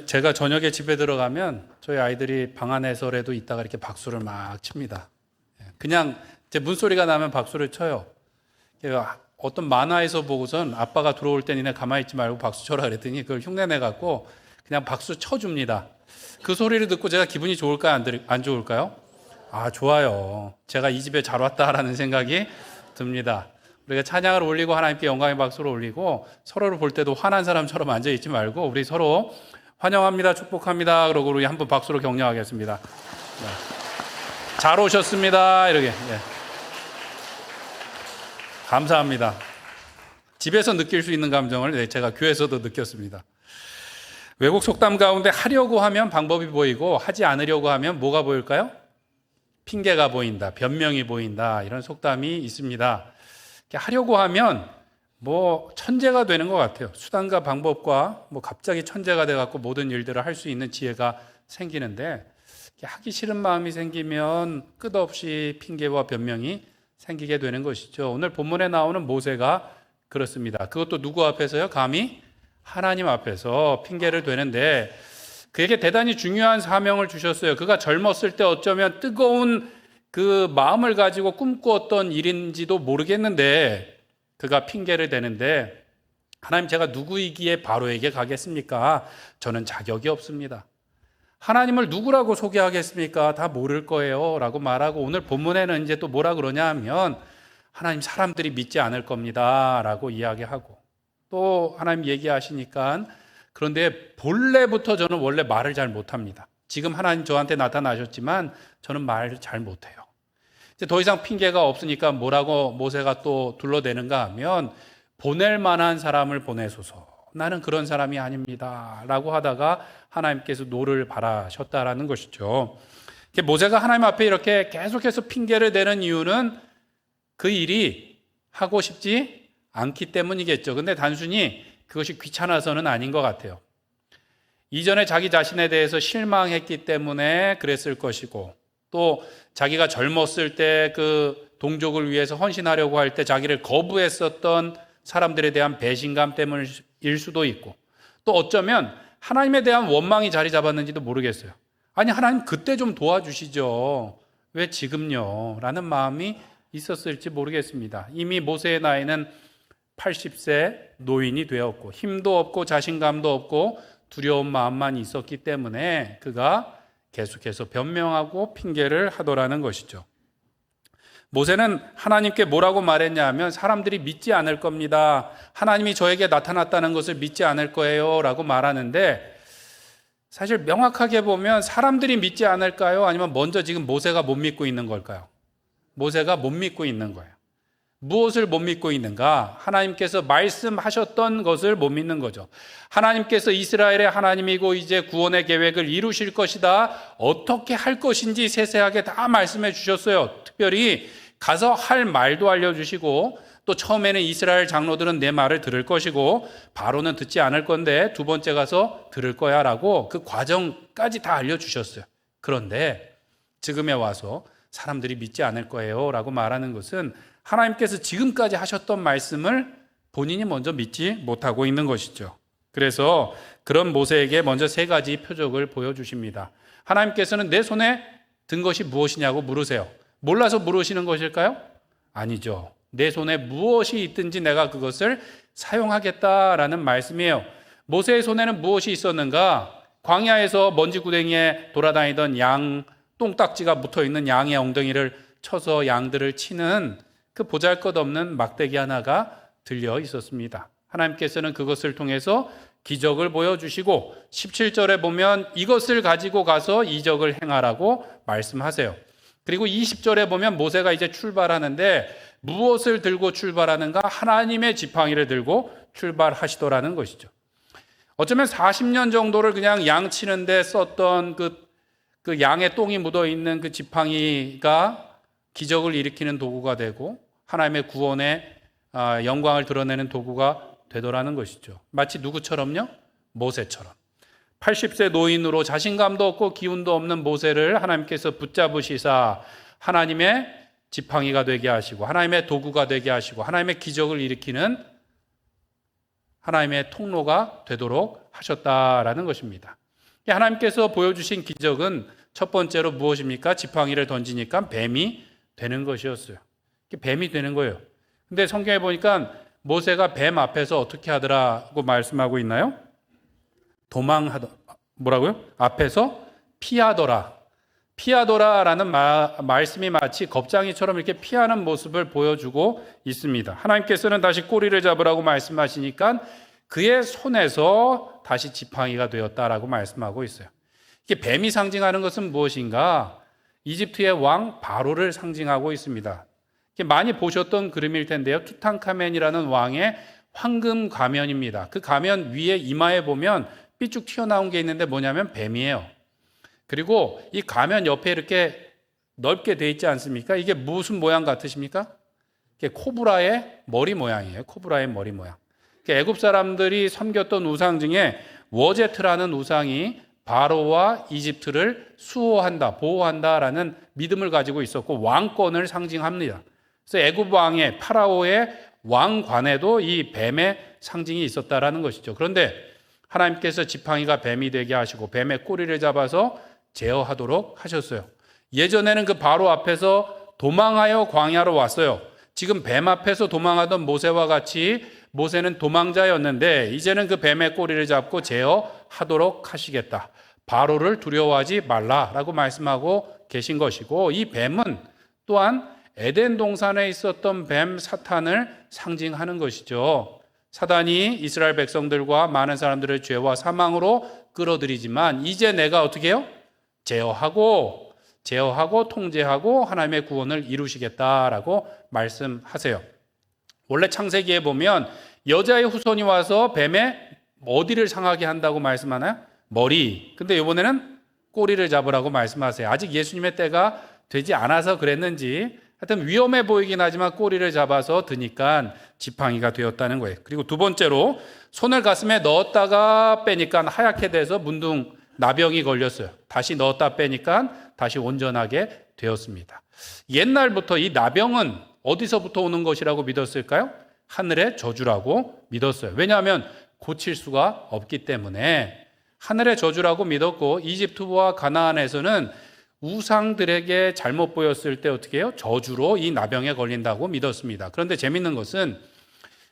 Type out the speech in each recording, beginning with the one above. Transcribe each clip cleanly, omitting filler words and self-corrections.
제가 저녁에 집에 들어가면 저희 아이들이 방 안에서라도 있다가 이렇게 박수를 막 칩니다. 그냥 제 문소리가 나면 박수를 쳐요. 어떤 만화에서 보고선 아빠가 들어올 때 니네 가만히 있지 말고 박수 쳐라 그랬더니 그걸 흉내내갖고 그냥 박수 쳐줍니다. 그 소리를 듣고 제가 기분이 좋을까요? 안 좋을까요? 아, 좋아요. 제가 이 집에 잘 왔다라는 생각이 듭니다. 우리가 찬양을 올리고 하나님께 영광의 박수를 올리고 서로를 볼 때도 화난 사람처럼 앉아있지 말고 우리 서로 환영합니다, 축복합니다 그러고 우리 한번 박수로 격려하겠습니다. 네. 잘 오셨습니다 이렇게. 네. 감사합니다. 집에서 느낄 수 있는 감정을 제가 교회에서도 느꼈습니다. 외국 속담 가운데 하려고 하면 방법이 보이고 하지 않으려고 하면 뭐가 보일까요? 핑계가 보인다, 변명이 보인다, 이런 속담이 있습니다. 하려고 하면 뭐 천재가 되는 것 같아요. 수단과 방법과 뭐 갑자기 천재가 돼갖고 모든 일들을 할 수 있는 지혜가 생기는데 하기 싫은 마음이 생기면 끝없이 핑계와 변명이 생기게 되는 것이죠. 오늘 본문에 나오는 모세가 그렇습니다. 그것도 누구 앞에서요? 감히 하나님 앞에서 핑계를 대는데 그에게 대단히 중요한 사명을 주셨어요. 그가 젊었을 때 어쩌면 뜨거운 그 마음을 가지고 꿈꾸었던 일인지도 모르겠는데 그가 핑계를 대는데 하나님, 제가 누구이기에 바로에게 가겠습니까? 저는 자격이 없습니다. 하나님을 누구라고 소개하겠습니까? 다 모를 거예요 라고 말하고 오늘 본문에는 이제 또 뭐라 그러냐 하면 하나님, 사람들이 믿지 않을 겁니다 라고 이야기하고 또 하나님 얘기하시니까 그런데 본래부터 저는 원래 말을 잘 못합니다. 지금 하나님 저한테 나타나셨지만 저는 말 잘 못해요. 이제 더 이상 핑계가 없으니까 뭐라고 모세가 또 둘러대는가 하면 보낼 만한 사람을 보내소서. 나는 그런 사람이 아닙니다 라고 하다가 하나님께서 노를 바라셨다라는 것이죠. 모세가 하나님 앞에 이렇게 계속해서 핑계를 대는 이유는 그 일이 하고 싶지 않기 때문이겠죠. 근데 단순히 그것이 귀찮아서는 아닌 것 같아요. 이전에 자기 자신에 대해서 실망했기 때문에 그랬을 것이고 또 자기가 젊었을 때 그 동족을 위해서 헌신하려고 할 때 자기를 거부했었던 사람들에 대한 배신감 때문일 수도 있고 또 어쩌면 하나님에 대한 원망이 자리 잡았는지도 모르겠어요. 아니, 하나님 그때 좀 도와주시죠. 왜 지금요? 라는 마음이 있었을지 모르겠습니다. 이미 모세의 나이는 80세 노인이 되었고 힘도 없고 자신감도 없고 두려운 마음만 있었기 때문에 그가 계속해서 변명하고 핑계를 하더라는 것이죠. 모세는 하나님께 뭐라고 말했냐 하면 사람들이 믿지 않을 겁니다. 하나님이 저에게 나타났다는 것을 믿지 않을 거예요 라고 말하는데 사실 명확하게 보면 사람들이 믿지 않을까요? 아니면 먼저 지금 모세가 못 믿고 있는 걸까요? 모세가 못 믿고 있는 거예요. 무엇을 못 믿고 있는가? 하나님께서 말씀하셨던 것을 못 믿는 거죠. 하나님께서 이스라엘의 하나님이고 이제 구원의 계획을 이루실 것이다. 어떻게 할 것인지 세세하게 다 말씀해 주셨어요. 특별히 가서 할 말도 알려주시고 또 처음에는 이스라엘 장로들은 내 말을 들을 것이고 바로는 듣지 않을 건데 두 번째 가서 들을 거야 라고 그 과정까지 다 알려주셨어요. 그런데 지금에 와서 사람들이 믿지 않을 거예요 라고 말하는 것은 하나님께서 지금까지 하셨던 말씀을 본인이 먼저 믿지 못하고 있는 것이죠. 그래서 그런 모세에게 먼저 세 가지 표적을 보여주십니다. 하나님께서는 내 손에 든 것이 무엇이냐고 물으세요. 몰라서 물으시는 것일까요? 아니죠. 내 손에 무엇이 있든지 내가 그것을 사용하겠다라는 말씀이에요. 모세의 손에는 무엇이 있었는가? 광야에서 먼지구덩이에 돌아다니던 양, 똥딱지가 묻어있는 양의 엉덩이를 쳐서 양들을 치는 그 보잘것없는 막대기 하나가 들려 있었습니다. 하나님께서는 그것을 통해서 기적을 보여주시고 17절에 보면 이것을 가지고 가서 이적을 행하라고 말씀하세요. 그리고 20절에 보면 모세가 이제 출발하는데 무엇을 들고 출발하는가? 하나님의 지팡이를 들고 출발하시더라는 것이죠. 어쩌면 40년 정도를 그냥 양 치는데 썼던 그 양의 똥이 묻어있는 그 지팡이가 기적을 일으키는 도구가 되고 하나님의 구원의 영광을 드러내는 도구가 되더라는 것이죠. 마치 누구처럼요? 모세처럼. 80세 노인으로 자신감도 없고 기운도 없는 모세를 하나님께서 붙잡으시사 하나님의 지팡이가 되게 하시고 하나님의 도구가 되게 하시고 하나님의 기적을 일으키는 하나님의 통로가 되도록 하셨다라는 것입니다. 하나님께서 보여주신 기적은 첫 번째로 무엇입니까? 지팡이를 던지니까 뱀이 되는 것이었어요. 뱀이 되는 거예요. 근데 성경에 보니까 모세가 뱀 앞에서 어떻게 하더라고 말씀하고 있나요? 뭐라고요? 앞에서 피하더라. 피하더라라는 말씀이 마치 겁쟁이처럼 이렇게 피하는 모습을 보여주고 있습니다. 하나님께서는 다시 꼬리를 잡으라고 말씀하시니까 그의 손에서 다시 지팡이가 되었다라고 말씀하고 있어요. 이게 뱀이 상징하는 것은 무엇인가? 이집트의 왕 바로를 상징하고 있습니다. 많이 보셨던 그림일 텐데요. 투탕카멘이라는 왕의 황금 가면입니다. 그 가면 위에 이마에 보면 삐쭉 튀어나온 게 있는데 뭐냐면 뱀이에요. 그리고 이 가면 옆에 이렇게 넓게 돼 있지 않습니까? 이게 무슨 모양 같으십니까? 이게 코브라의 머리 모양이에요. 코브라의 머리 모양. 애굽 사람들이 섬겼던 우상 중에 워제트라는 우상이 바로와 이집트를 수호한다, 보호한다라는 믿음을 가지고 있었고 왕권을 상징합니다. 그래서 애굽 왕의 파라오의 왕관에도 이 뱀의 상징이 있었다라는 것이죠. 그런데 하나님께서 지팡이가 뱀이 되게 하시고 뱀의 꼬리를 잡아서 제어하도록 하셨어요. 예전에는 그 바로 앞에서 도망하여 광야로 왔어요. 지금 뱀 앞에서 도망하던 모세와 같이 모세는 도망자였는데 이제는 그 뱀의 꼬리를 잡고 제어하도록 하시겠다. 바로를 두려워하지 말라라고 말씀하고 계신 것이고, 이 뱀은 또한 에덴 동산에 있었던 뱀 사탄을 상징하는 것이죠. 사단이 이스라엘 백성들과 많은 사람들을 죄와 사망으로 끌어들이지만 이제 내가 어떻게 해요? 제어하고 통제하고 하나님의 구원을 이루시겠다라고 말씀하세요. 원래 창세기에 보면 여자의 후손이 와서 뱀의 어디를 상하게 한다고 말씀하나요? 머리. 근데 이번에는 꼬리를 잡으라고 말씀하세요. 아직 예수님의 때가 되지 않아서 그랬는지 하여튼 위험해 보이긴 하지만 꼬리를 잡아서 드니까 지팡이가 되었다는 거예요. 그리고 두 번째로 손을 가슴에 넣었다가 빼니까 하얗게 돼서 문둥 나병이 걸렸어요. 다시 넣었다 빼니까 다시 온전하게 되었습니다. 옛날부터 이 나병은 어디서부터 오는 것이라고 믿었을까요? 하늘의 저주라고 믿었어요. 왜냐하면 고칠 수가 없기 때문에 하늘의 저주라고 믿었고, 이집트와 가나안에서는 우상들에게 잘못 보였을 때 어떻게 해요? 저주로 이 나병에 걸린다고 믿었습니다. 그런데 재밌는 것은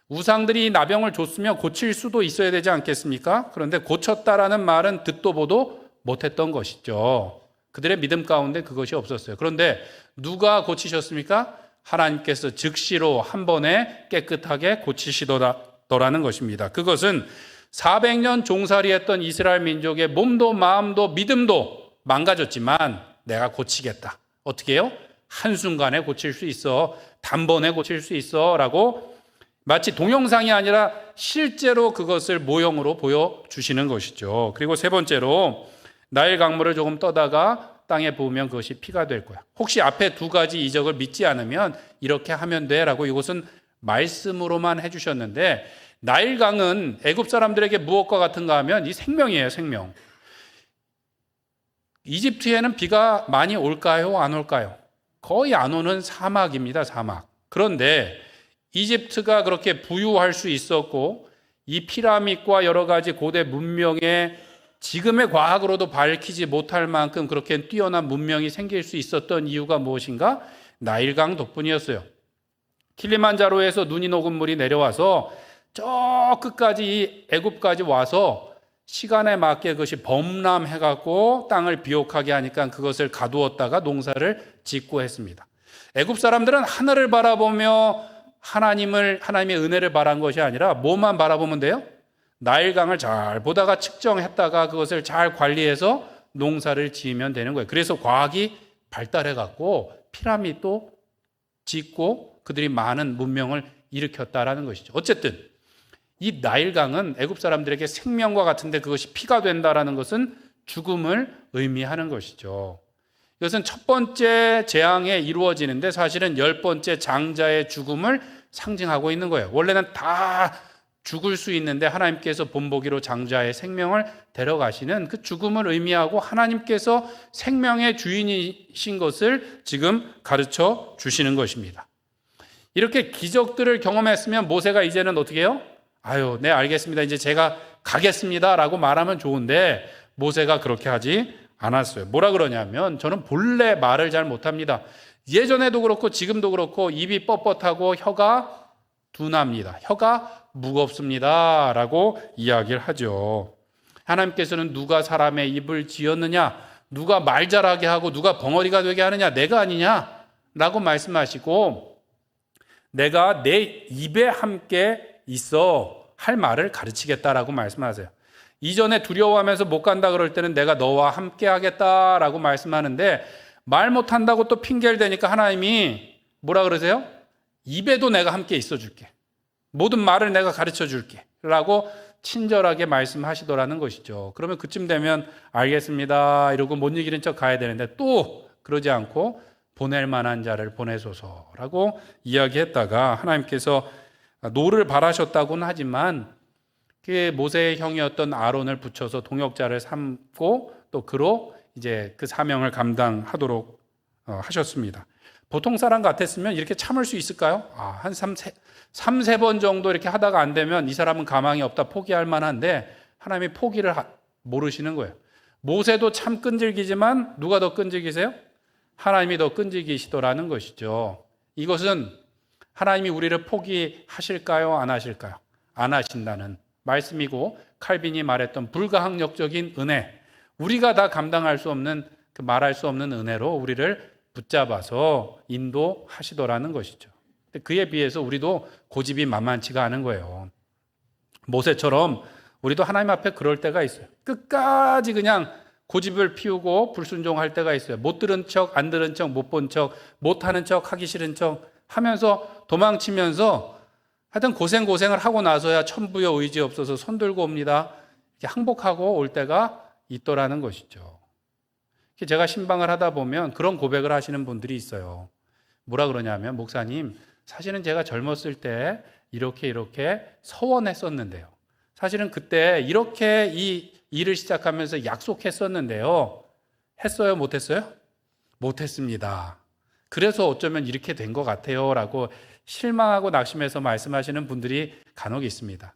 우상들이 이 나병을 줬으면 고칠 수도 있어야 되지 않겠습니까? 그런데 고쳤다라는 말은 듣도 보도 못했던 것이죠. 그들의 믿음 가운데 그것이 없었어요. 그런데 누가 고치셨습니까? 하나님께서 즉시로 한 번에 깨끗하게 고치시더라는 것입니다. 그것은 400년 종살이했던 이스라엘 민족의 몸도 마음도 믿음도 망가졌지만 내가 고치겠다. 어떻게 해요? 한순간에 고칠 수 있어. 단번에 고칠 수 있어. 라고 마치 동영상이 아니라 실제로 그것을 모형으로 보여주시는 것이죠. 그리고 세 번째로 나일 강물을 조금 떠다가 땅에 부으면 그것이 피가 될 거야. 혹시 앞에 두 가지 이적을 믿지 않으면 이렇게 하면 돼 라고 이것은 말씀으로만 해주셨는데, 나일강은 애굽 사람들에게 무엇과 같은가 하면 이 생명이에요. 생명. 이집트에는 비가 많이 올까요? 안 올까요? 거의 안 오는 사막입니다. 사막. 그런데 이집트가 그렇게 부유할 수 있었고 이 피라밋과 여러 가지 고대 문명에 지금의 과학으로도 밝히지 못할 만큼 그렇게 뛰어난 문명이 생길 수 있었던 이유가 무엇인가? 나일강 덕분이었어요. 킬리만자로에서 눈이 녹은 물이 내려와서 저 끝까지 이 애굽까지 와서 시간에 맞게 그것이 범람해갖고 땅을 비옥하게 하니까 그것을 가두었다가 농사를 짓고 했습니다. 애굽 사람들은 하늘을 바라보며 하나님의 은혜를 바란 것이 아니라 뭐만 바라보면 돼요? 나일강을 잘 보다가 측정했다가 그것을 잘 관리해서 농사를 지으면 되는 거예요. 그래서 과학이 발달해갖고 피라밋도 짓고 그들이 많은 문명을 일으켰다라는 것이죠. 어쨌든 이 나일강은 애굽 사람들에게 생명과 같은데 그것이 피가 된다라는 것은 죽음을 의미하는 것이죠. 이것은 첫 번째 재앙에 이루어지는데 사실은 10번째 장자의 죽음을 상징하고 있는 거예요. 원래는 다 죽을 수 있는데 하나님께서 본보기로 장자의 생명을 데려가시는 그 죽음을 의미하고 하나님께서 생명의 주인이신 것을 지금 가르쳐 주시는 것입니다. 이렇게 기적들을 경험했으면 모세가 이제는 어떻게 해요? 네, 알겠습니다. 이제 제가 가겠습니다라고 말하면 좋은데 모세가 그렇게 하지 않았어요. 뭐라 그러냐면 저는 본래 말을 잘 못합니다. 예전에도 그렇고 지금도 그렇고 입이 뻣뻣하고 혀가 둔합니다. 혀가 무겁습니다 라고 이야기를 하죠. 하나님께서는 누가 사람의 입을 지었느냐, 누가 말 잘하게 하고 누가 벙어리가 되게 하느냐, 내가 아니냐 라고 말씀하시고, 내가 내 입에 함께 있어 할 말을 가르치겠다라고 말씀하세요. 이전에 두려워하면서 못 간다 그럴 때는 내가 너와 함께 하겠다라고 말씀하는데, 말 못한다고 또 핑계를 대니까 하나님이 뭐라 그러세요? 입에도 내가 함께 있어 줄게, 모든 말을 내가 가르쳐 줄게 라고 친절하게 말씀하시더라는 것이죠. 그러면 그쯤 되면 알겠습니다 이러고 못 이기는 척 가야 되는데, 또 그러지 않고 보낼 만한 자를 보내소서라고 이야기했다가 하나님께서 노를 바라셨다고는 하지만 그 모세의 형이었던 아론을 붙여서 동역자를 삼고 또 그로 이제 그 사명을 감당하도록 하셨습니다. 보통 사람 같았으면 이렇게 참을 수 있을까요? 한 3-4번 정도 이렇게 하다가 안 되면 이 사람은 가망이 없다 포기할 만한데, 하나님이 포기를 모르시는 거예요. 모세도 참 끈질기지만 누가 더 끈질기세요? 하나님이 더 끈질기시더라는 것이죠. 이것은 하나님이 우리를 포기하실까요? 안 하실까요? 안 하신다는 말씀이고, 칼빈이 말했던 불가항력적인 은혜, 우리가 다 감당할 수 없는, 말할 수 없는 은혜로 우리를 붙잡아서 인도하시더라는 것이죠. 그에 비해서 우리도 고집이 만만치가 않은 거예요. 모세처럼 우리도 하나님 앞에 그럴 때가 있어요. 끝까지 그냥 고집을 피우고 불순종할 때가 있어요. 못 들은 척, 안 들은 척, 못 본 척, 못하는 척, 하기 싫은 척 하면서 도망치면서 하여튼 고생을 하고 나서야 천부여 의지 없어서 손 들고 옵니다. 이렇게 항복하고 올 때가 있더라는 것이죠. 제가 신방을 하다 보면 그런 고백을 하시는 분들이 있어요. 뭐라 그러냐면, 목사님, 사실은 제가 젊었을 때 이렇게 서원했었는데요. 사실은 그때 이렇게 이 일을 시작하면서 약속했었는데요. 했어요? 못했어요? 못했습니다. 그래서 어쩌면 이렇게 된 것 같아요 라고 실망하고 낙심해서 말씀하시는 분들이 간혹 있습니다.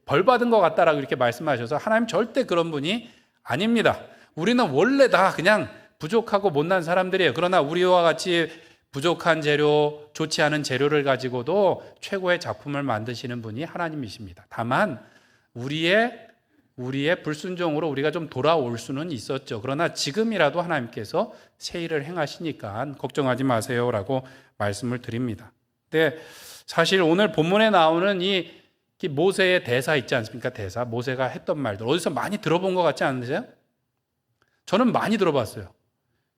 벌 받은 것 같다라고 이렇게 말씀하셔서, 하나님 절대 그런 분이 아닙니다. 우리는 원래 다 그냥 부족하고 못난 사람들이에요. 그러나 우리와 같이 부족한 재료, 좋지 않은 재료를 가지고도 최고의 작품을 만드시는 분이 하나님이십니다. 다만 우리의 불순종으로 우리가 좀 돌아올 수는 있었죠. 그러나 지금이라도 하나님께서 새 일을 행하시니까 걱정하지 마세요라고 말씀을 드립니다. 근데 사실 오늘 본문에 나오는 이 모세의 대사 있지 않습니까? 대사, 모세가 했던 말들 어디서 많이 들어본 것 같지 않으세요? 저는 많이 들어봤어요.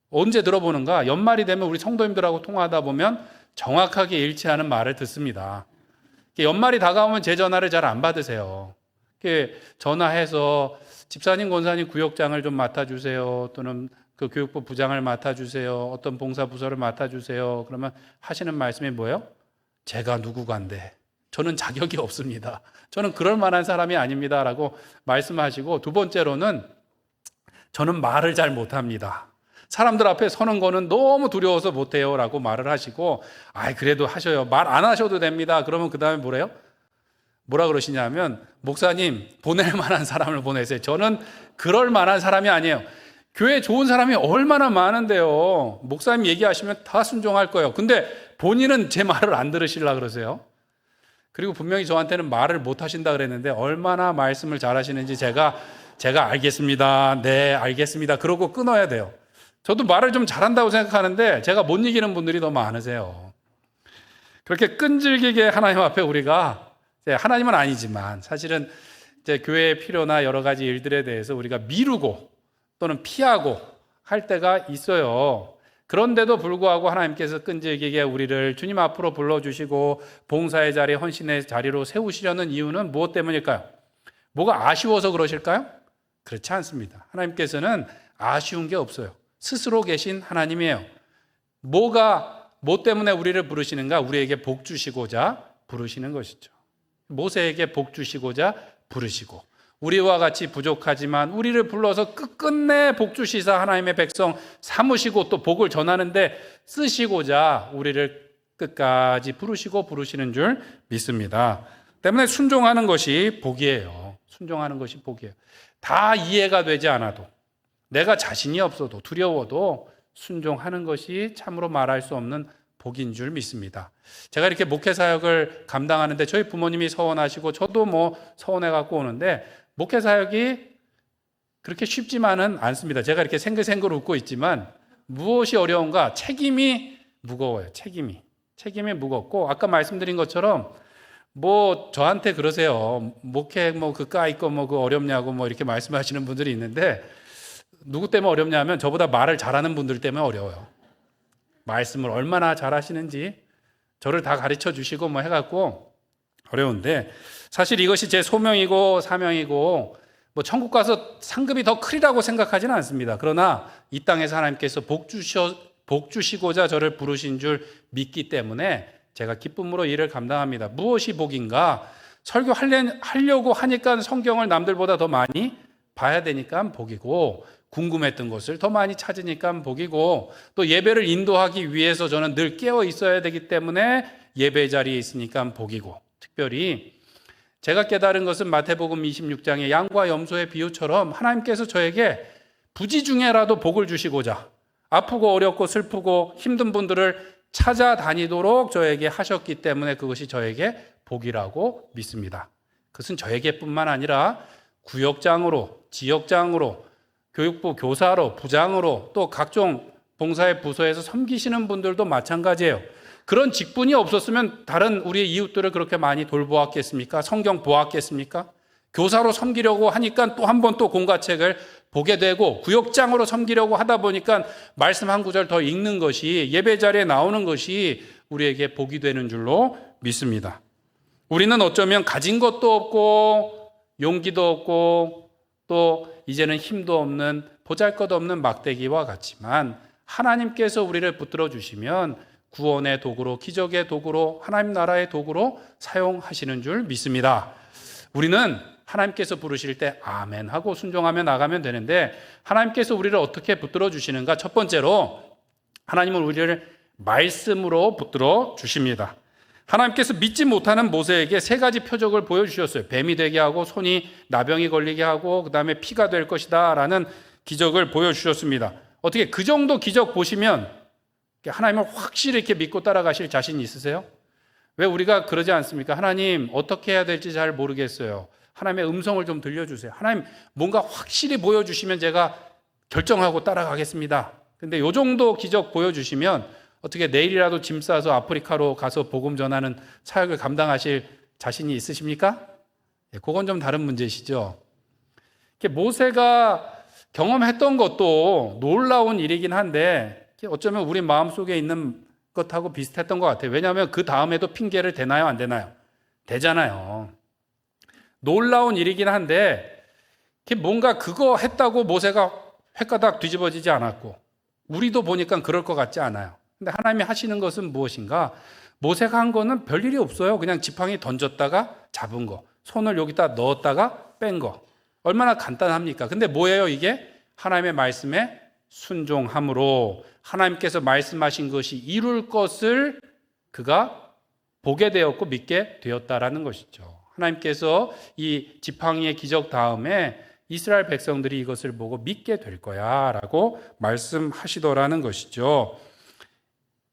언제 들어보는가? 연말이 되면 우리 성도님들하고 통화하다 보면 정확하게 일치하는 말을 듣습니다. 연말이 다가오면 제 전화를 잘 안 받으세요. 전화해서 집사님, 권사님 구역장을 좀 맡아주세요. 또는 그 교육부 부장을 맡아주세요. 어떤 봉사부서를 맡아주세요. 그러면 하시는 말씀이 뭐예요? 제가 누구간데 저는 자격이 없습니다. 저는 그럴 만한 사람이 아닙니다 라고 말씀하시고, 두 번째로는 저는 말을 잘 못합니다. 사람들 앞에 서는 거는 너무 두려워서 못해요 라고 말을 하시고, 그래도 하셔요. 말 안 하셔도 됩니다. 그러면 그 다음에 뭐라 그러시냐면, 목사님, 보낼 만한 사람을 보내세요. 저는 그럴 만한 사람이 아니에요. 교회 좋은 사람이 얼마나 많은데요. 목사님 얘기하시면 다 순종할 거예요. 근데 본인은 제 말을 안 들으시려고 그러세요. 그리고 분명히 저한테는 말을 못 하신다 그랬는데, 얼마나 말씀을 잘 하시는지 제가 알겠습니다. 네, 알겠습니다. 그러고 끊어야 돼요. 저도 말을 좀 잘한다고 생각하는데 제가 못 이기는 분들이 너무 많으세요. 그렇게 끈질기게 하나님 앞에 우리가, 하나님은 아니지만 사실은 이제 교회의 필요나 여러 가지 일들에 대해서 우리가 미루고 또는 피하고 할 때가 있어요. 그런데도 불구하고 하나님께서 끈질기게 우리를 주님 앞으로 불러주시고 봉사의 자리, 헌신의 자리로 세우시려는 이유는 무엇 때문일까요? 뭐가 아쉬워서 그러실까요? 그렇지 않습니다. 하나님께서는 아쉬운 게 없어요. 스스로 계신 하나님이에요. 뭐 때문에 우리를 부르시는가? 우리에게 복 주시고자 부르시는 것이죠. 모세에게 복 주시고자 부르시고, 우리와 같이 부족하지만 우리를 불러서 끝끝내 복 주시사 하나님의 백성 삼으시고 또 복을 전하는데 쓰시고자 우리를 끝까지 부르시고 부르시는 줄 믿습니다. 때문에 순종하는 것이 복이에요. 순종하는 것이 복이에요. 다 이해가 되지 않아도, 내가 자신이 없어도, 두려워도 순종하는 것이 참으로 말할 수 없는 복인 줄 믿습니다. 제가 이렇게 목회 사역을 감당하는데 저희 부모님이 서원하시고 저도 뭐 서원해 갖고 오는데, 목회 사역이 그렇게 쉽지만은 않습니다. 제가 이렇게 생글생글 웃고 있지만 무엇이 어려운가? 책임이 무거워요. 책임이 무겁고, 아까 말씀드린 것처럼 뭐 저한테 그러세요. 목회 뭐 그까 있고 뭐 그 어렵냐고 뭐 이렇게 말씀하시는 분들이 있는데, 누구 때문에 어렵냐면 저보다 말을 잘하는 분들 때문에 어려워요. 말씀을 얼마나 잘하시는지 저를 다 가르쳐 주시고 뭐 해갖고 어려운데, 사실 이것이 제 소명이고 사명이고 뭐 천국 가서 상급이 더 크리라고 생각하지는 않습니다. 그러나 이 땅에서 하나님께서 복 주시고자 저를 부르신 줄 믿기 때문에 제가 기쁨으로 일을 감당합니다. 무엇이 복인가? 설교하려고 하니까 성경을 남들보다 더 많이 봐야 되니까 복이고, 궁금했던 것을 더 많이 찾으니까 복이고, 또 예배를 인도하기 위해서 저는 늘 깨어 있어야 되기 때문에 예배 자리에 있으니까 복이고, 특별히 제가 깨달은 것은 마태복음 26장의 양과 염소의 비유처럼 하나님께서 저에게 부지 중에라도 복을 주시고자 아프고 어렵고 슬프고 힘든 분들을 찾아다니도록 저에게 하셨기 때문에 그것이 저에게 복이라고 믿습니다. 그것은 저에게뿐만 아니라 구역장으로, 지역장으로, 교육부 교사로, 부장으로, 또 각종 봉사의 부서에서 섬기시는 분들도 마찬가지예요. 그런 직분이 없었으면 다른 우리의 이웃들을 그렇게 많이 돌보았겠습니까? 성경 보았겠습니까? 교사로 섬기려고 하니까 또 한 번 또 공과책을 보게 되고, 구역장으로 섬기려고 하다 보니까 말씀 한 구절 더 읽는 것이, 예배 자리에 나오는 것이 우리에게 복이 되는 줄로 믿습니다. 우리는 어쩌면 가진 것도 없고 용기도 없고 또 이제는 힘도 없는 보잘것없는 막대기와 같지만, 하나님께서 우리를 붙들어 주시면 구원의 도구로, 기적의 도구로, 하나님 나라의 도구로 사용하시는 줄 믿습니다. 우리는 하나님께서 부르실 때 아멘 하고 순종하며 나가면 되는데, 하나님께서 우리를 어떻게 붙들어 주시는가? 첫 번째로 하나님은 우리를 말씀으로 붙들어 주십니다. 하나님께서 믿지 못하는 모세에게 세 가지 표적을 보여주셨어요. 뱀이 되게 하고, 손이 나병이 걸리게 하고, 그 다음에 피가 될 것이다 라는 기적을 보여주셨습니다. 어떻게 그 정도 기적 보시면 하나님을 확실히 이렇게 믿고 따라가실 자신 있으세요? 왜 우리가 그러지 않습니까? 하나님 어떻게 해야 될지 잘 모르겠어요. 하나님의 음성을 좀 들려주세요. 하나님 뭔가 확실히 보여주시면 제가 결정하고 따라가겠습니다. 근데 요 정도 기적 보여주시면 어떻게 내일이라도 짐 싸서 아프리카로 가서 복음 전하는 사역을 감당하실 자신이 있으십니까? 그건 좀 다른 문제시죠. 모세가 경험했던 것도 놀라운 일이긴 한데 어쩌면 우리 마음속에 있는 것하고 비슷했던 것 같아요. 왜냐하면 그 다음에도 핑계를 대나요, 안 대나요? 대잖아요. 놀라운 일이긴 한데 뭔가 그거 했다고 모세가 횟가닥 뒤집어지지 않았고, 우리도 보니까 그럴 것 같지 않아요. 근데 하나님이 하시는 것은 무엇인가? 모세가 한 거는 별일이 없어요. 그냥 지팡이 던졌다가 잡은 거, 손을 여기다 넣었다가 뺀 거. 얼마나 간단합니까? 근데 뭐예요 이게? 하나님의 말씀에 순종함으로 하나님께서 말씀하신 것이 이룰 것을 그가 보게 되었고 믿게 되었다라는 것이죠. 하나님께서 이 지팡이의 기적 다음에 이스라엘 백성들이 이것을 보고 믿게 될 거야 라고 말씀하시더라는 것이죠.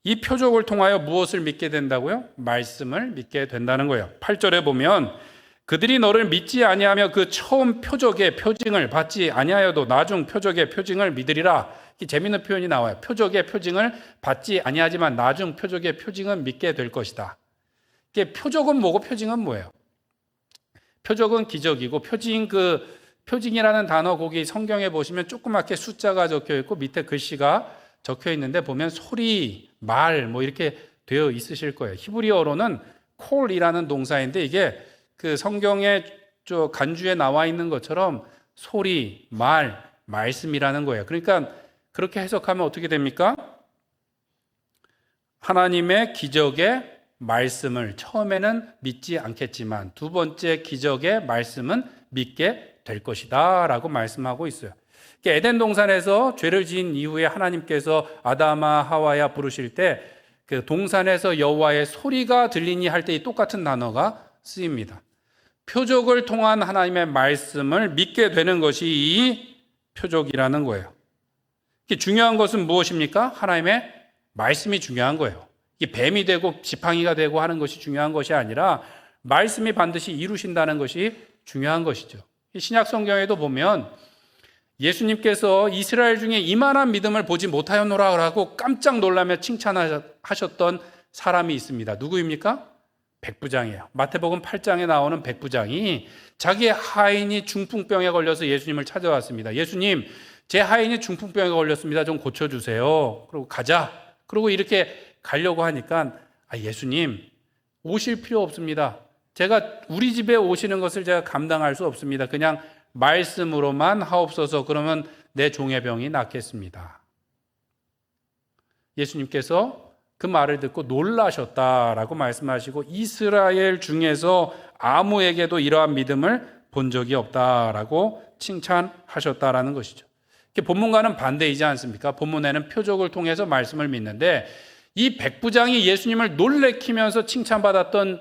이 표적을 통하여 무엇을 믿게 된다고요? 말씀을 믿게 된다는 거예요. 8절에 보면 그들이 너를 믿지 아니하며 그 처음 표적의 표징을 받지 아니하여도 나중 표적의 표징을 믿으리라. 이 재미있는 표현이 나와요. 표적의 표징을 받지 아니하지만 나중 표적의 표징은 믿게 될 것이다. 이게 표적은 뭐고 표징은 뭐예요? 표적은 기적이고, 표징이라는 단어 거기 성경에 보시면 조그맣게 숫자가 적혀 있고 밑에 글씨가 적혀 있는데 보면 소리, 말 뭐 이렇게 되어 있으실 거예요. 히브리어로는 콜이라는 동사인데 이게 그 성경의 간주에 나와 있는 것처럼 소리, 말, 말씀이라는 거예요. 그러니까 그렇게 해석하면 어떻게 됩니까? 하나님의 기적의 말씀을 처음에는 믿지 않겠지만 두 번째 기적의 말씀은 믿게 될 것이다 라고 말씀하고 있어요. 에덴 동산에서 죄를 지은 이후에 하나님께서 아담아 하와야 부르실 때 그 동산에서 여호와의 소리가 들리니 할 때 이 똑같은 단어가 쓰입니다. 표적을 통한 하나님의 말씀을 믿게 되는 것이 이 표적이라는 거예요. 중요한 것은 무엇입니까? 하나님의 말씀이 중요한 거예요. 이게 뱀이 되고 지팡이가 되고 하는 것이 중요한 것이 아니라 말씀이 반드시 이루신다는 것이 중요한 것이죠. 신약 성경에도 보면 예수님께서 이스라엘 중에 이만한 믿음을 보지 못하였노라고 깜짝 놀라며 칭찬하셨던 사람이 있습니다. 누구입니까? 백부장이에요. 마태복음 8장에 나오는 백부장이 자기의 하인이 중풍병에 걸려서 예수님을 찾아왔습니다. 예수님, 제 하인이 중풍병에 걸렸습니다. 좀 고쳐주세요. 그리고 가자. 그리고 이렇게 가려고 하니까 예수님, 오실 필요 없습니다. 제가 우리 집에 오시는 것을 제가 감당할 수 없습니다. 그냥 말씀으로만 하옵소서. 그러면 내 종의 병이 낫겠습니다. 예수님께서 그 말을 듣고 놀라셨다라고 말씀하시고 이스라엘 중에서 아무에게도 이러한 믿음을 본 적이 없다라고 칭찬하셨다라는 것이죠. 본문과는 반대이지 않습니까? 본문에는 표적을 통해서 말씀을 믿는데 이 백부장이 예수님을 놀래키면서 칭찬받았던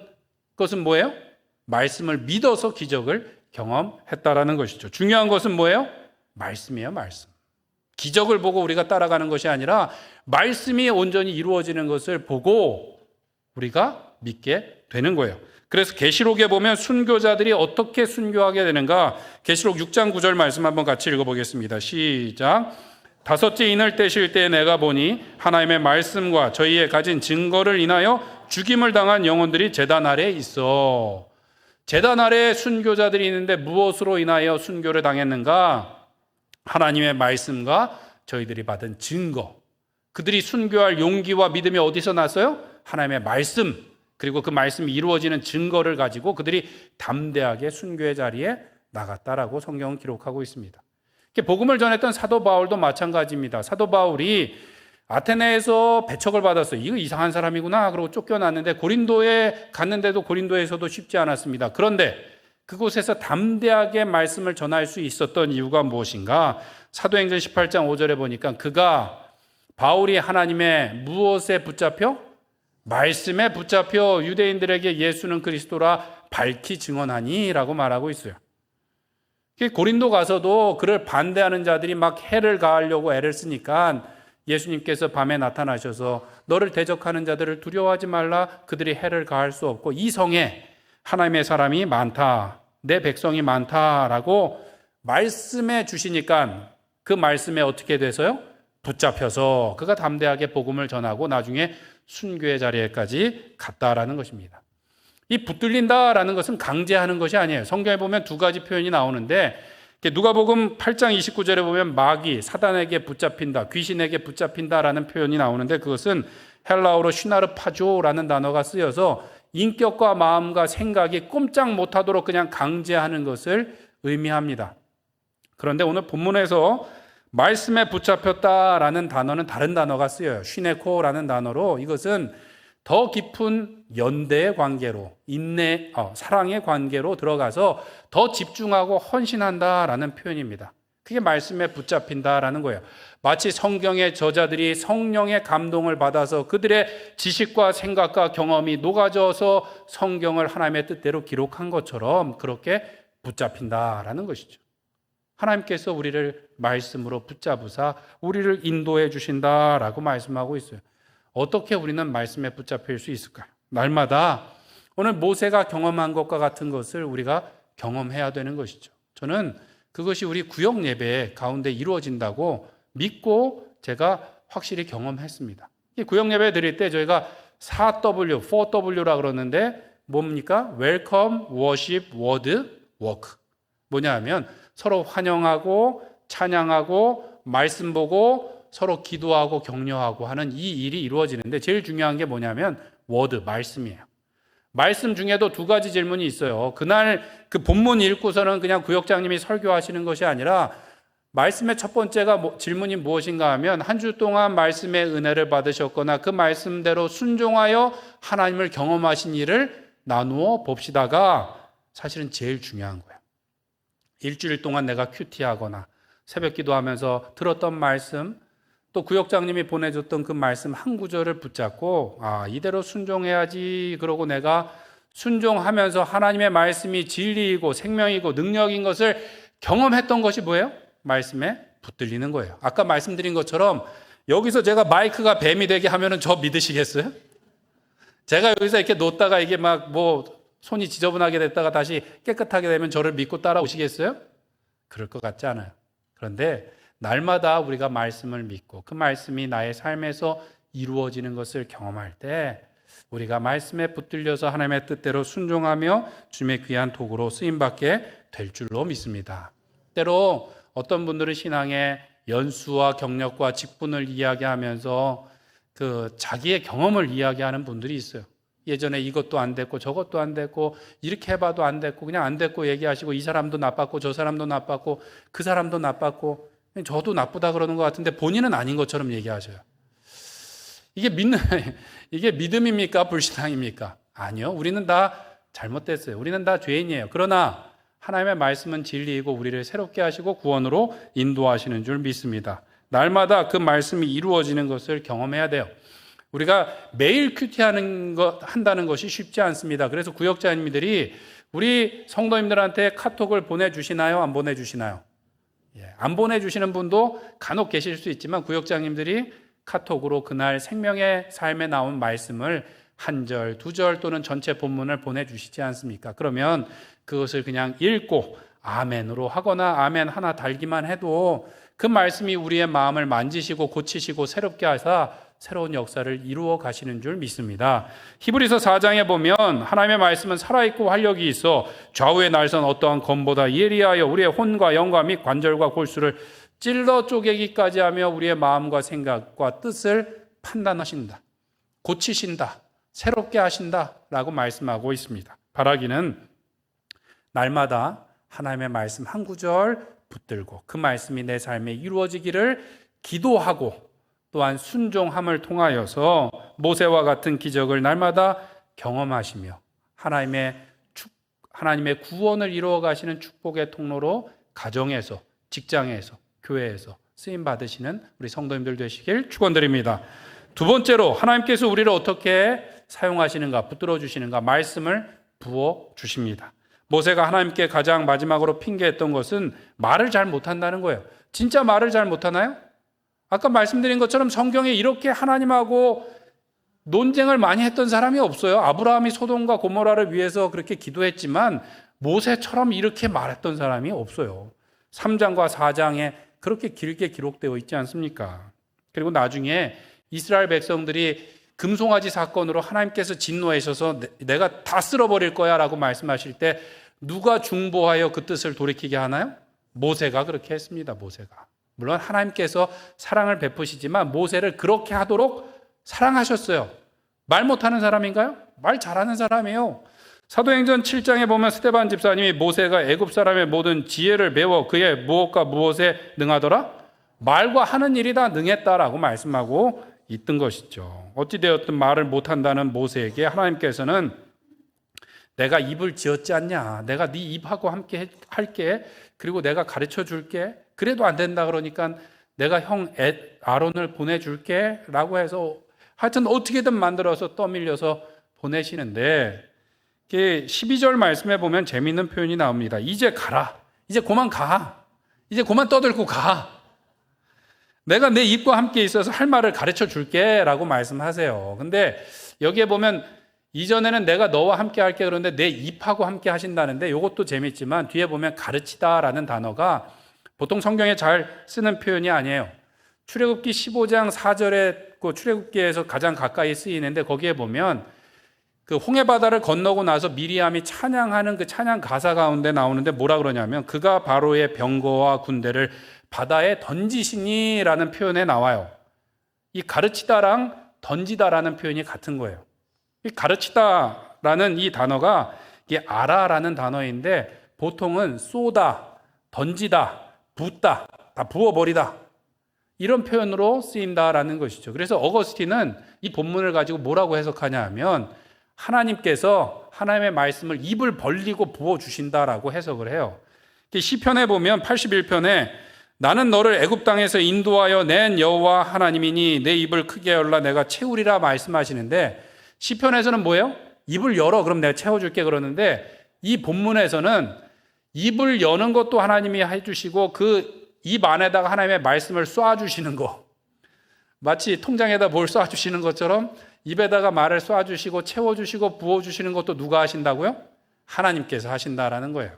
것은 뭐예요? 말씀을 믿어서 기적을 경험했다라는 것이죠. 중요한 것은 뭐예요? 말씀이에요, 말씀. 기적을 보고 우리가 따라가는 것이 아니라 말씀이 온전히 이루어지는 것을 보고 우리가 믿게 되는 거예요. 그래서 계시록에 보면 순교자들이 어떻게 순교하게 되는가? 계시록 6장 9절 말씀 한번 같이 읽어보겠습니다. 시작. 다섯째 인을 떼실 때 내가 보니 하나님의 말씀과 저희의 가진 증거를 인하여 죽임을 당한 영혼들이 제단 아래에 있어. 제단 아래에 순교자들이 있는데 무엇으로 인하여 순교를 당했는가? 하나님의 말씀과 저희들이 받은 증거. 그들이 순교할 용기와 믿음이 어디서 났어요? 하나님의 말씀, 그리고 그 말씀이 이루어지는 증거를 가지고 그들이 담대하게 순교의 자리에 나갔다라고 성경은 기록하고 있습니다. 복음을 전했던 사도 바울도 마찬가지입니다. 사도 바울이 아테네에서 배척을 받았어요. 이거 이상한 사람이구나. 그러고 쫓겨났는데 고린도에 갔는데도 고린도에서도 쉽지 않았습니다. 그런데 그곳에서 담대하게 말씀을 전할 수 있었던 이유가 무엇인가? 사도행전 18장 5절에 보니까 그가 바울이 하나님의 무엇에 붙잡혀? 말씀에 붙잡혀 유대인들에게 예수는 그리스도라 밝히 증언하니 라고 말하고 있어요. 고린도 가서도 그를 반대하는 자들이 막 해를 가하려고 애를 쓰니까 예수님께서 밤에 나타나셔서 너를 대적하는 자들을 두려워하지 말라. 그들이 해를 가할 수 없고 이 성에 하나님의 사람이 많다. 내 백성이 많다라고 말씀해 주시니까 그 말씀에 어떻게 돼서요? 붙잡혀서 그가 담대하게 복음을 전하고 나중에 순교의 자리에까지 갔다라는 것입니다. 이 붙들린다라는 것은 강제하는 것이 아니에요. 성경에 보면 두 가지 표현이 나오는데 누가복음 8장 29절에 보면 마귀, 사단에게 붙잡힌다, 귀신에게 붙잡힌다라는 표현이 나오는데 그것은 헬라어로 시나르파조라는 단어가 쓰여서 인격과 마음과 생각이 꼼짝 못하도록 그냥 강제하는 것을 의미합니다. 그런데 오늘 본문에서 말씀에 붙잡혔다라는 단어는 다른 단어가 쓰여요. 쉬네코라는 단어로 이것은 더 깊은 연대의 관계로 사랑의 관계로 들어가서 더 집중하고 헌신한다라는 표현입니다. 그게 말씀에 붙잡힌다라는 거예요. 마치 성경의 저자들이 성령의 감동을 받아서 그들의 지식과 생각과 경험이 녹아져서 성경을 하나님의 뜻대로 기록한 것처럼 그렇게 붙잡힌다라는 것이죠. 하나님께서 우리를 말씀으로 붙잡으사 우리를 인도해 주신다라고 말씀하고 있어요. 어떻게 우리는 말씀에 붙잡힐 수 있을까요? 날마다 오늘 모세가 경험한 것과 같은 것을 우리가 경험해야 되는 것이죠. 저는 그것이 우리 구역 예배 가운데 이루어진다고 믿고 제가 확실히 경험했습니다. 이 구역 예배 드릴 때 저희가 4W, 4W라 그러는데 뭡니까? Welcome, Worship, Word, Work. 뭐냐 하면 서로 환영하고 찬양하고 말씀 보고 서로 기도하고 격려하고 하는 이 일이 이루어지는데 제일 중요한 게 뭐냐면 워드, 말씀이에요. 말씀 중에도 두 가지 질문이 있어요. 그날 그 본문 읽고서는 그냥 구역장님이 설교하시는 것이 아니라 말씀의 첫 번째가 질문이 무엇인가 하면 한 주 동안 말씀의 은혜를 받으셨거나 그 말씀대로 순종하여 하나님을 경험하신 일을 나누어 봅시다가 사실은 제일 중요한 거예요. 일주일 동안 내가 큐티하거나 새벽 기도하면서 들었던 말씀 또 구역장님이 보내줬던 그 말씀 한 구절을 붙잡고 이대로 순종해야지 그러고 내가 순종하면서 하나님의 말씀이 진리이고 생명이고 능력인 것을 경험했던 것이 뭐예요? 말씀에 붙들리는 거예요. 아까 말씀드린 것처럼 여기서 제가 마이크가 뱀이 되게 하면은 저 믿으시겠어요? 제가 여기서 이렇게 놓다가 이게 막 뭐 손이 지저분하게 됐다가 다시 깨끗하게 되면 저를 믿고 따라오시겠어요? 그럴 것 같지 않아요. 그런데 날마다 우리가 말씀을 믿고 그 말씀이 나의 삶에서 이루어지는 것을 경험할 때 우리가 말씀에 붙들려서 하나님의 뜻대로 순종하며 주님의 귀한 도구로 쓰임받게 될 줄로 믿습니다. 때로 어떤 분들은 신앙의 연수와 경력과 직분을 이야기하면서 그 자기의 경험을 이야기하는 분들이 있어요. 예전에 이것도 안 됐고 저것도 안 됐고 이렇게 해봐도 안 됐고 그냥 안 됐고 얘기하시고 이 사람도 나빴고 저 사람도 나빴고 그 사람도 나빴고 저도 나쁘다 그러는 것 같은데 본인은 아닌 것처럼 얘기하셔요. 이게 믿음입니까? 불신앙입니까? 아니요. 우리는 다 잘못됐어요. 우리는 다 죄인이에요. 그러나 하나님의 말씀은 진리이고 우리를 새롭게 하시고 구원으로 인도하시는 줄 믿습니다. 날마다 그 말씀이 이루어지는 것을 경험해야 돼요. 우리가 매일 한다는 것이 쉽지 않습니다. 그래서 구역자님들이 우리 성도님들한테 카톡을 보내주시나요? 안 보내주시나요? 안 보내주시는 분도 간혹 계실 수 있지만 구역장님들이 카톡으로 그날 생명의 삶에 나온 말씀을 한 절, 두 절 또는 전체 본문을 보내주시지 않습니까? 그러면 그것을 그냥 읽고 아멘으로 하거나 아멘 하나 달기만 해도 그 말씀이 우리의 마음을 만지시고 고치시고 새롭게 하사 새로운 역사를 이루어 가시는 줄 믿습니다. 히브리서 4장에 보면 하나님의 말씀은 살아있고 활력이 있어 좌우의 날선 어떠한 검보다 예리하여 우리의 혼과 영과 및 관절과 골수를 찔러 쪼개기까지 하며 우리의 마음과 생각과 뜻을 판단하신다. 고치신다. 새롭게 하신다. 라고 말씀하고 있습니다. 바라기는 날마다 하나님의 말씀 한 구절 붙들고 그 말씀이 내 삶에 이루어지기를 기도하고 또한 순종함을 통하여서 모세와 같은 기적을 날마다 경험하시며 하나님의 구원을 이루어 가시는 축복의 통로로 가정에서, 직장에서, 교회에서 쓰임 받으시는 우리 성도님들 되시길 축원드립니다. 두 번째로 하나님께서 우리를 어떻게 사용하시는가, 붙들어 주시는가, 말씀을 부어 주십니다. 모세가 하나님께 가장 마지막으로 핑계했던 것은 말을 잘 못한다는 거예요. 진짜 말을 잘 못하나요? 아까 말씀드린 것처럼 성경에 이렇게 하나님하고 논쟁을 많이 했던 사람이 없어요. 아브라함이 소돔과 고모라를 위해서 그렇게 기도했지만 모세처럼 이렇게 말했던 사람이 없어요. 3장과 4장에 그렇게 길게 기록되어 있지 않습니까? 그리고 나중에 이스라엘 백성들이 금송아지 사건으로 하나님께서 진노하셔서 내가 다 쓸어버릴 거야 라고 말씀하실 때 누가 중보하여 그 뜻을 돌이키게 하나요? 모세가 그렇게 했습니다. 모세가. 물론 하나님께서 사랑을 베푸시지만 모세를 그렇게 하도록 사랑하셨어요. 말 못하는 사람인가요? 말 잘하는 사람이에요. 사도행전 7장에 보면 스데반 집사님이 모세가 애굽 사람의 모든 지혜를 배워 그의 무엇과 무엇에 능하더라? 말과 하는 일이 다 능했다라고 말씀하고 있던 것이죠. 어찌되었든 말을 못한다는 모세에게 하나님께서는 내가 입을 지었지 않냐? 내가 네 입하고 함께 할게. 그리고 내가 가르쳐 줄게. 그래도 안 된다 그러니까 내가 형 아론을 보내줄게 라고 해서 하여튼 어떻게든 만들어서 떠밀려서 보내시는데 12절 말씀에 보면 재미있는 표현이 나옵니다. 이제 가라. 이제 그만 가. 이제 그만 떠들고 가. 내가 내 입과 함께 있어서 할 말을 가르쳐 줄게 라고 말씀하세요. 근데 여기에 보면 이전에는 내가 너와 함께 할게 그런데 내 입하고 함께 하신다는데 이것도 재밌지만 뒤에 보면 가르치다라는 단어가 보통 성경에 잘 쓰는 표현이 아니에요. 출애굽기 15장 4절에 그 출애굽기에서 가장 가까이 쓰이는데 거기에 보면 그 홍해바다를 건너고 나서 미리암이 찬양하는 그 찬양 가사 가운데 나오는데 뭐라 그러냐면 그가 바로의 병거와 군대를 바다에 던지시니라는 표현에 나와요. 이 가르치다랑 던지다라는 표현이 같은 거예요. 이 가르치다라는 이 단어가 이게 아라라는 단어인데 보통은 쏘다, 던지다, 붓다, 다 부어버리다 이런 표현으로 쓰인다라는 것이죠. 그래서 어거스틴은 이 본문을 가지고 뭐라고 해석하냐 하면 하나님께서 하나님의 말씀을 입을 벌리고 부어주신다라고 해석을 해요. 시편에 보면 81편에 나는 너를 애굽 땅에서 인도하여 낸 여호와 하나님이니 내 입을 크게 열라 내가 채우리라 말씀하시는데 시편에서는 뭐예요? 입을 열어 그럼 내가 채워줄게 그러는데 이 본문에서는 입을 여는 것도 하나님이 해주시고 그 입 안에다가 하나님의 말씀을 쏴주시는 거, 마치 통장에다 뭘 쏴주시는 것처럼 입에다가 말을 쏴주시고 채워주시고 부어주시는 것도 누가 하신다고요? 하나님께서 하신다라는 거예요.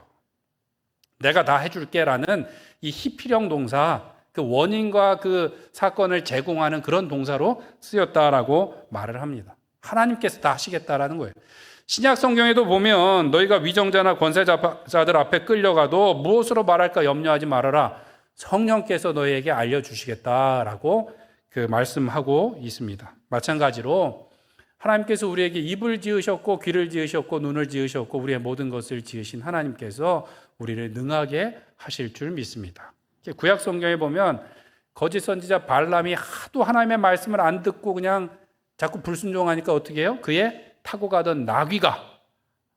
내가 다 해줄게라는 이 히피령 동사, 그 원인과 그 사건을 제공하는 그런 동사로 쓰였다라고 말을 합니다. 하나님께서 다 하시겠다라는 거예요. 신약 성경에도 보면 너희가 위정자나 권세자들 앞에 끌려가도 무엇으로 말할까 염려하지 말아라. 성령께서 너희에게 알려주시겠다라고 그 말씀하고 있습니다. 마찬가지로 하나님께서 우리에게 입을 지으셨고 귀를 지으셨고 눈을 지으셨고 우리의 모든 것을 지으신 하나님께서 우리를 능하게 하실 줄 믿습니다. 구약 성경에 보면 거짓 선지자 발람이 하도 하나님의 말씀을 안 듣고 그냥 자꾸 불순종하니까 어떻게 해요? 그의 타고 가던 나귀가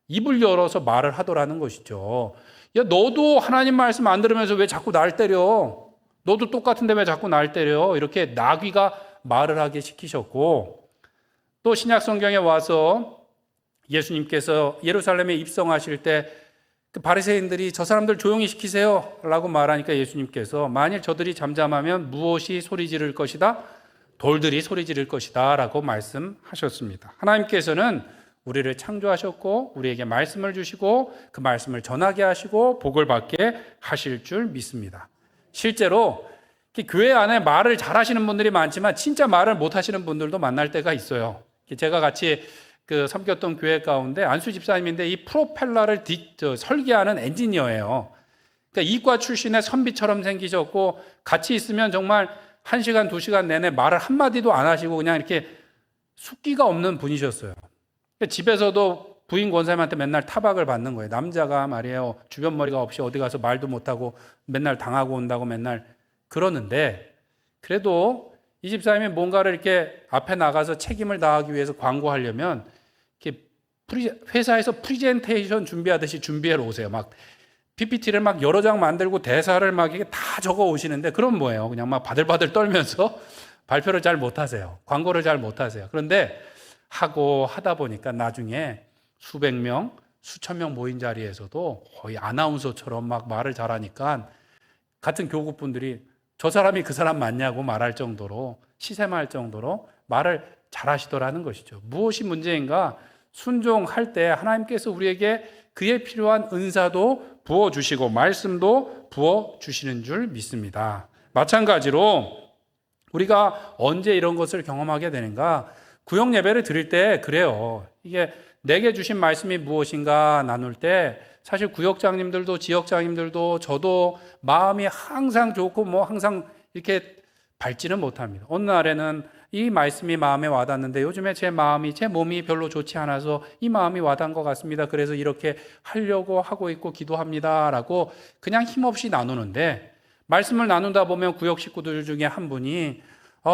입을 열어서 말을 하더라는 것이죠. 야, 너도 하나님 말씀 안 들으면서 왜 자꾸 날 때려? 너도 똑같은데 왜 자꾸 날 때려? 이렇게 나귀가 말을 하게 시키셨고, 또 신약 성경에 와서 예수님께서 예루살렘에 입성하실 때 그 바리새인들이 저 사람들 조용히 시키세요 라고 말하니까 예수님께서 만일 저들이 잠잠하면 무엇이 소리 지를 것이다? 돌들이 소리 지를 것이다 라고 말씀하셨습니다. 하나님께서는 우리를 창조하셨고 우리에게 말씀을 주시고 그 말씀을 전하게 하시고 복을 받게 하실 줄 믿습니다. 실제로 교회 안에 말을 잘하시는 분들이 많지만 진짜 말을 못하시는 분들도 만날 때가 있어요. 제가 같이 섬겼던 교회 가운데 안수 집사님인데 이 프로펠러를 설계하는 엔지니어예요. 그러니까 이과 출신의 선비처럼 생기셨고 같이 있으면 정말 1시간, 2시간 내내 말을 한마디도 안 하시고 그냥 이렇게 숫기가 없는 분이셨어요. 그러니까 집에서도 부인 권사님한테 맨날 타박을 받는 거예요. 남자가 말이에요. 주변 머리가 없이 어디 가서 말도 못하고 맨날 당하고 온다고 맨날 그러는데 그래도 이 집사님이 뭔가를 이렇게 앞에 나가서 책임을 다하기 위해서 광고하려면 이렇게 회사에서 프리젠테이션 준비하듯이 준비해 오세요. 막 PPT를 막 여러 장 만들고 대사를 막 이게 다 적어 오시는데 그럼 뭐예요? 그냥 막 바들바들 떨면서 발표를 잘 못하세요. 광고를 잘 못하세요. 그런데 하고 하다 보니까 나중에 수백 명, 수천 명 모인 자리에서도 거의 아나운서처럼 막 말을 잘하니까 같은 교구분들이 저 사람이 그 사람 맞냐고 말할 정도로 시샘할 정도로 말을 잘하시더라는 것이죠. 무엇이 문제인가? 순종할 때 하나님께서 우리에게 그에 필요한 은사도 부어주시고 말씀도 부어주시는 줄 믿습니다. 마찬가지로 우리가 언제 이런 것을 경험하게 되는가? 구역 예배를 드릴 때 그래요. 이게 내게 주신 말씀이 무엇인가 나눌 때 사실 구역장님들도 지역장님들도 저도 마음이 항상 좋고 뭐 항상 이렇게 밝지는 못합니다. 어느 날에는 이 말씀이 마음에 와닿는데 요즘에 제 몸이 별로 좋지 않아서 이 마음이 와닿은 것 같습니다. 그래서 이렇게 하려고 하고 있고 기도합니다라고 그냥 힘없이 나누는데 말씀을 나누다 보면 구역 식구들 중에 한 분이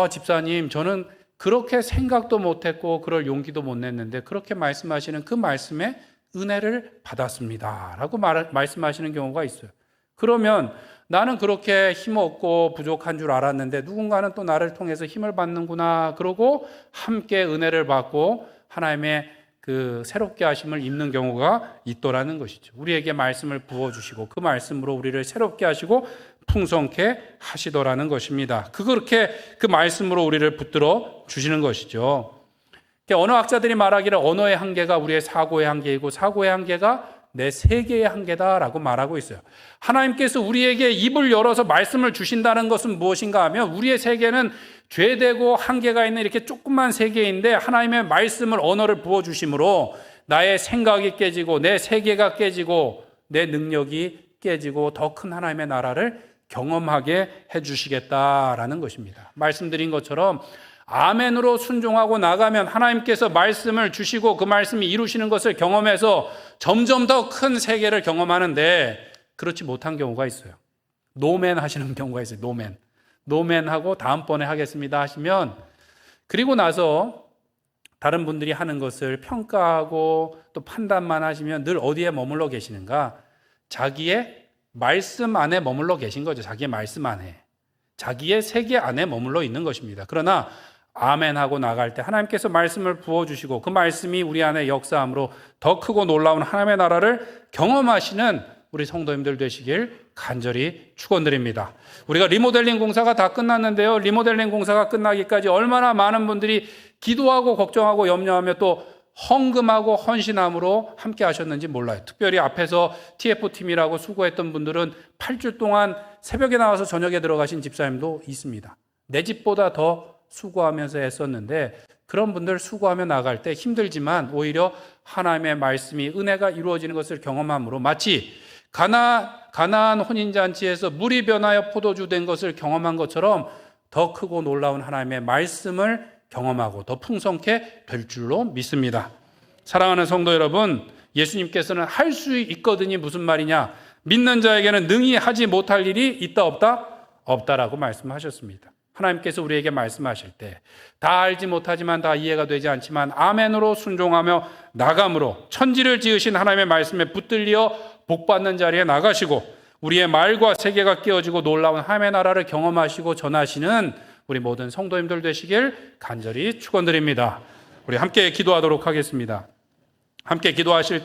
집사님 저는 그렇게 생각도 못했고 그럴 용기도 못 냈는데 그렇게 말씀하시는 그 말씀에 은혜를 받았습니다 라고 말씀하시는 경우가 있어요. 그러면 나는 그렇게 힘없고 부족한 줄 알았는데 누군가는 또 나를 통해서 힘을 받는구나 그러고 함께 은혜를 받고 하나님의 그 새롭게 하심을 입는 경우가 있더라는 것이죠. 우리에게 말씀을 부어주시고 그 말씀으로 우리를 새롭게 하시고 풍성케 하시더라는 것입니다. 그렇게 그 말씀으로 우리를 붙들어 주시는 것이죠. 언어학자들이 말하기를 언어의 한계가 우리의 사고의 한계이고 사고의 한계가 내 세계의 한계다라고 말하고 있어요. 하나님께서 우리에게 입을 열어서 말씀을 주신다는 것은 무엇인가 하면 우리의 세계는 죄되고 한계가 있는 이렇게 조그만 세계인데 하나님의 말씀을 언어를 부어주심으로 나의 생각이 깨지고 내 세계가 깨지고 내 능력이 깨지고 더 큰 하나님의 나라를 경험하게 해주시겠다라는 것입니다. 말씀드린 것처럼 아멘으로 순종하고 나가면 하나님께서 말씀을 주시고 그 말씀이 이루시는 것을 경험해서 점점 더 큰 세계를 경험하는데 그렇지 못한 경우가 있어요. 노멘 하시는 경우가 있어요. 노멘하고 다음번에 하겠습니다 하시면 그리고 나서 다른 분들이 하는 것을 평가하고 또 판단만 하시면 늘 어디에 머물러 계시는가? 자기의 말씀 안에 머물러 계신 거죠. 자기의 말씀 안에. 자기의 세계 안에 머물러 있는 것입니다. 그러나 아멘하고 나갈 때 하나님께서 말씀을 부어주시고 그 말씀이 우리 안에 역사함으로 더 크고 놀라운 하나님의 나라를 경험하시는 우리 성도님들 되시길 간절히 축원드립니다. 우리가 리모델링 공사가 다 끝났는데요. 리모델링 공사가 끝나기까지 얼마나 많은 분들이 기도하고 걱정하고 염려하며 또 헌금하고 헌신함으로 함께 하셨는지 몰라요. 특별히 앞에서 TF팀이라고 수고했던 분들은 8주 동안 새벽에 나와서 저녁에 들어가신 집사님도 있습니다. 내 집보다 더 수고하면서 했었는데 그런 분들 수고하며 나갈 때 힘들지만 오히려 하나님의 말씀이 은혜가 이루어지는 것을 경험함으로 마치 가나안 혼인잔치에서 물이 변하여 포도주 된 것을 경험한 것처럼 더 크고 놀라운 하나님의 말씀을 경험하고 더 풍성케 될 줄로 믿습니다. 사랑하는 성도 여러분, 예수님께서는 할 수 있거든이 무슨 말이냐? 믿는 자에게는 능히 하지 못할 일이 있다 없다? 없다라고 말씀하셨습니다. 하나님께서 우리에게 말씀하실 때 다 알지 못하지만 다 이해가 되지 않지만 아멘으로 순종하며 나감으로 천지를 지으신 하나님의 말씀에 붙들려 복받는 자리에 나가시고 우리의 말과 세계가 깨어지고 놀라운 하나님의 나라를 경험하시고 전하시는 우리 모든 성도님들 되시길 간절히 축원드립니다. 우리 함께 기도하도록 하겠습니다. 함께 기도하실